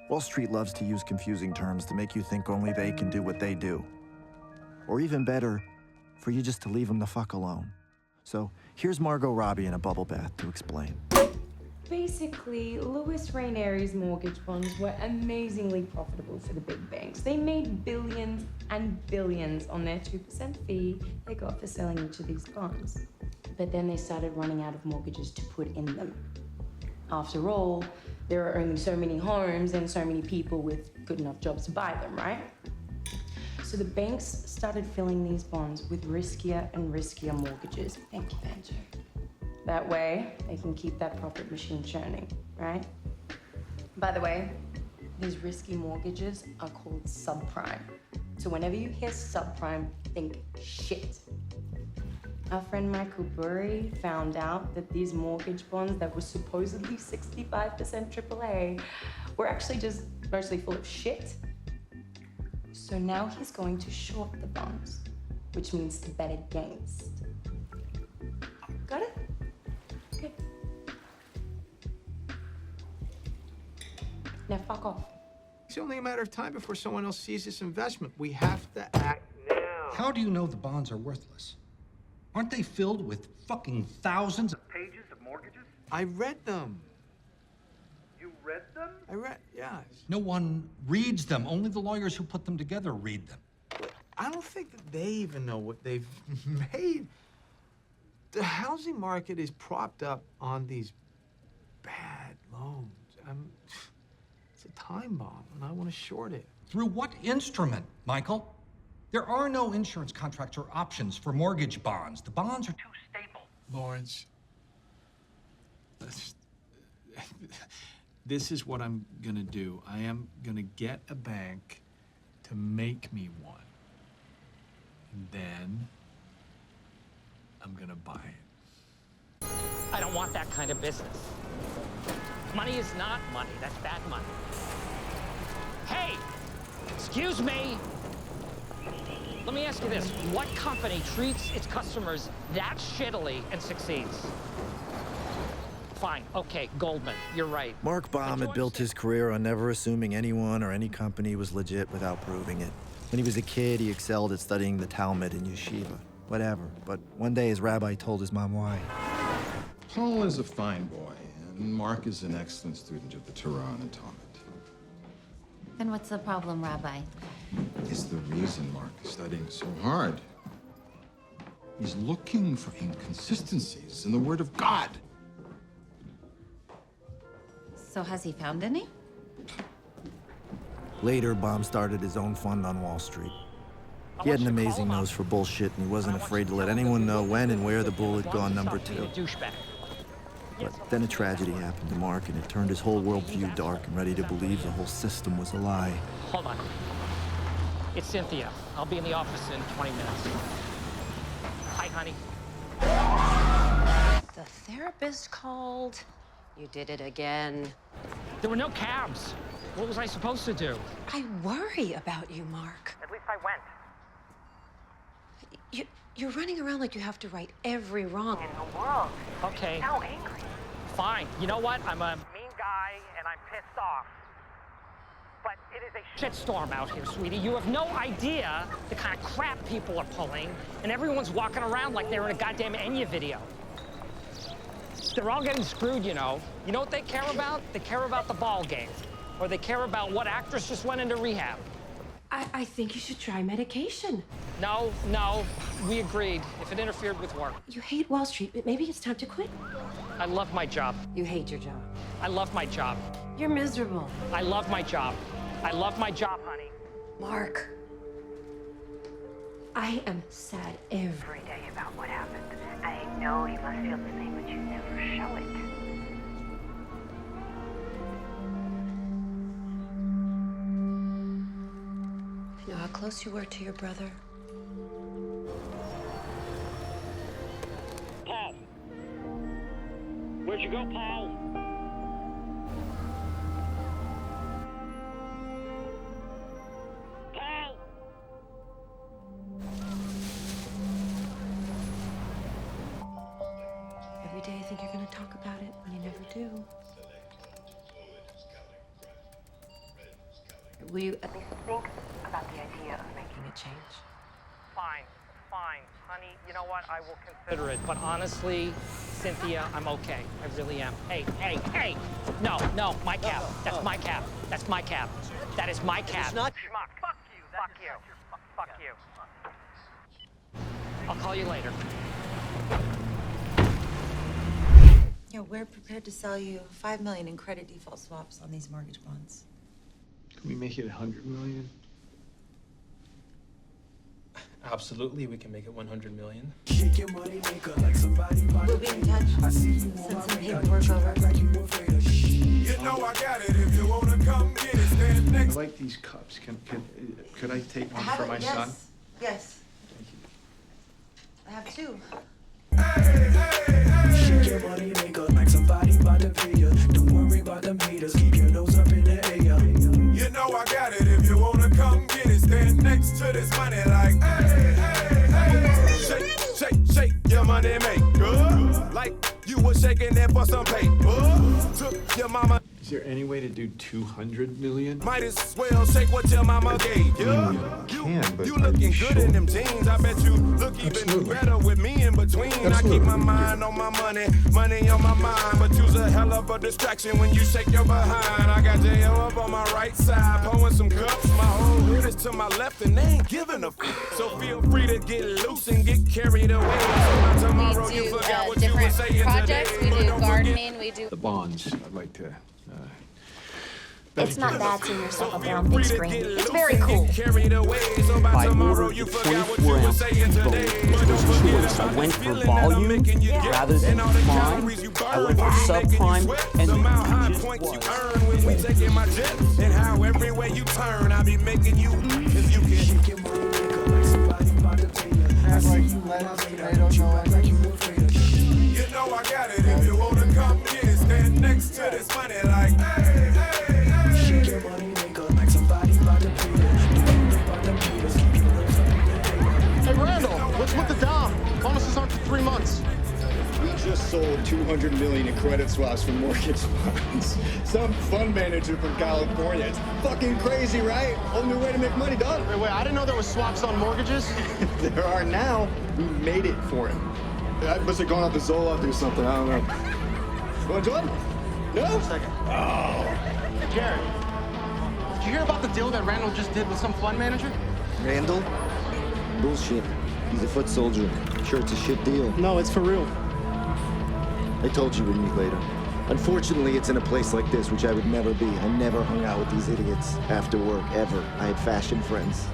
Wall Street loves to use confusing terms to make you think only they can do what they do. Or even better, for you just to leave them the fuck alone. So here's Margot Robbie in a bubble bath to explain. Basically, Louis Ranieri's mortgage bonds were amazingly profitable for the big banks. They made billions and billions on their 2% fee they got for selling each of these bonds. But then they started running out of mortgages to put in them. After all, there are only so many homes and so many people with good enough jobs to buy them, right? So the banks started filling these bonds with riskier and riskier mortgages. Thank you, Benjo. That way, they can keep that profit machine churning, right? By the way, these risky mortgages are called subprime. So whenever you hear subprime, think shit. Our friend Michael Burry found out that these mortgage bonds that were supposedly 65% AAA were actually just mostly full of shit. So now he's going to short the bonds, which means to bet against. Got it? Good. Now fuck off. It's only a matter of time before someone else sees this investment. We have to act now. How do you know the bonds are worthless? Aren't they filled with fucking thousands of Pages of mortgages? I read them. You read them? Yeah. No one reads them. Only the lawyers who put them together read them. I don't think that they even know what they've made. The housing market is propped up on these bad loans. It's a time bomb, and I want to short it. Through what instrument, Michael? There are no insurance contracts or options for mortgage bonds. The bonds are too stable. Lawrence, this is what I'm gonna do. I am gonna get a bank to make me one. And then I'm gonna buy it. I don't want that kind of business. Money is not money. That's bad money. Hey, excuse me. Let me ask you this. What company treats its customers that shittily and succeeds? Fine, okay, Goldman, you're right. Mark Baum had built his career on never assuming anyone or any company was legit without proving it. When he was a kid, he excelled at studying the Talmud in yeshiva. Whatever, but one day his rabbi told his mom why. Paul is a fine boy, and Mark is an excellent student of the Torah and Talmud. Then what's the problem, Rabbi? It's the reason Mark is studying so hard. He's looking for inconsistencies in the Word of God. So has he found any? Later, Baum started his own fund on Wall Street. He had an amazing nose for bullshit, and he wasn't afraid to let anyone know when and where the bull had gone number 2. But then a tragedy happened to Mark, and it turned his whole worldview dark and ready to believe the whole system was a lie. Hold on. It's Cynthia. I'll be in the office in 20 minutes. Hi, honey. The therapist called. You did it again. There were no cabs. What was I supposed to do? I worry about you, Mark. At least I went. You're running around like you have to right every wrong in the world. Okay. So angry. Fine. You know what? I'm a mean guy, and I'm pissed off. But it is a shitstorm out here, sweetie. You have no idea the kind of crap people are pulling, and everyone's walking around like they're in a goddamn Enya video. They're all getting screwed, you know. You know what they care about? They care about the ball game. Or they care about what actress just went into rehab. I think you should try medication. No, we agreed. If it interfered with work. You hate Wall Street, but maybe it's time to quit. I love my job. You hate your job. I love my job. You're miserable. I love my job. I love my job, honey. Mark, I am sad every day about what happened. I know you must feel the same, but you never show it. You know how close you were to your brother? Paul. Where'd you go, Paul? Paul! Every day I think you're gonna talk about it, and you never do. will you at least think about the idea of making a change? Fine, honey. You know what? I will consider it. But honestly, Cynthia, I'm okay. I really am. Hey! No, my cab. That's my cab. That's my cab. That is my cab. It's not. Schmuck. Fuck you. I'll call you later. Yeah, we're prepared to sell you $5 million in credit default swaps on these mortgage bonds. Can we make it 100 million? Absolutely, we can make it 100 million. We'll be in touch. Send some paperwork over. You know I got it. If you wanna come get it, stand I next. like these cups. Could I take one Have for it, my son? Yes. I have two. Shake your money maker like somebody about to pay you. Don't worry about the meters. Keep your nose up in the air. You know I got it. If you wanna come get it, stand next to this money like shake your money maker. Like you were shaking there for some paper. Took your mama. Is there any way to do 200 million? Might as well shake what your mama gave you. You looking good in them jeans. I bet you look even better with me in between. I keep my mind on my money on my mind. But you's a hell of a distraction when you shake your behind. I got J.O. up on my right side, pouring some cups. My whole hood is to my left and they ain't giving a f. So feel free to get loose and get carried away. So tomorrow you forgot what you were saying projects. today. We do gardening. We do. The bonds, I'd like to. It's not bad seeing yourself up there on big screen. It's very cool. I ordered the 24-ounce It was a choice. I went for volume rather than prime. I went for subprime, and it just was. Taking my jet and how everywhere you turn, I be making you cause you can shake your money maker like somebody about to pay you. I see you lettuce, tomatoes, like you afraid of shit. You know I got it. If you wanna come get it, stand next to this money like shake your money maker like somebody about to pay you. Hey Randall, what's with the Dom? Bonuses aren't for 3 months. We just sold 200 million in credit swaps for mortgage bonds. Some fund manager from California. It's fucking crazy, right? Whole new way to make money, dog. Wait, I didn't know there was swaps on mortgages. There are now. We made it for him. I must have gone off the Zoloft or something. I don't know. Want to join? No? Second. Oh. Hey, Jared, did you hear about the deal that Randall just did with some fund manager? Randall? Bullshit. He's a foot soldier. Sure, it's a shit deal. No, it's for real. I told you we'd meet later. Unfortunately, it's in a place like this, which I would never be. I never hung out with these idiots after work, ever. I had fashion friends.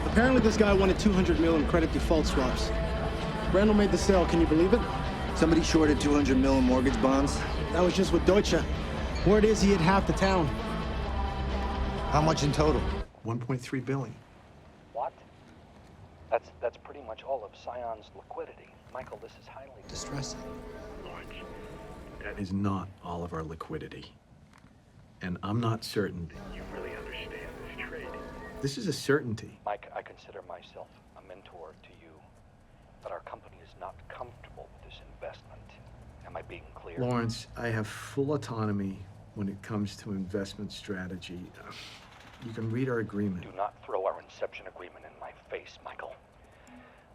Apparently this guy wanted 200 million credit default swaps. Randall made the sale, can you believe it? Somebody shorted 200 million mortgage bonds. That was just with Deutsche. Word is he hit half the town. How much in total? 1.3 billion. What? That's pretty much all of Scion's liquidity. Michael, this is highly distressing. Lawrence, that is not all of our liquidity. And I'm not certain that you really understand this trade. This is a certainty. Mike, I consider myself a mentor to you, but our company is not comfortable with this investment. Am I being clear? Lawrence, I have full autonomy when it comes to investment strategy. You can read our agreement. Do not throw our inception agreement in my face, Michael.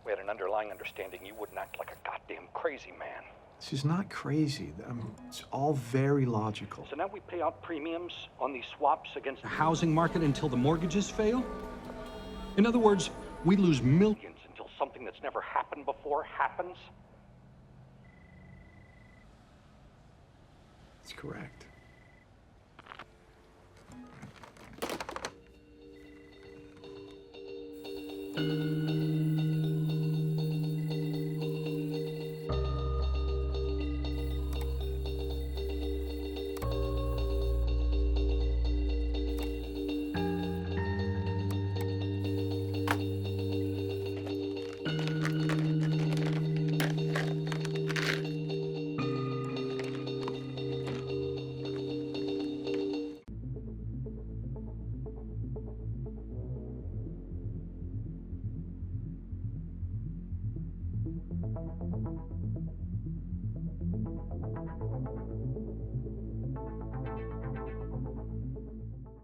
We had an underlying understanding you wouldn't act like a goddamn crazy man. This is not crazy. It's all very logical. So now we pay out premiums on these swaps against The housing market until the mortgages fail? In other words, we lose millions until something that's never happened before happens? That's correct.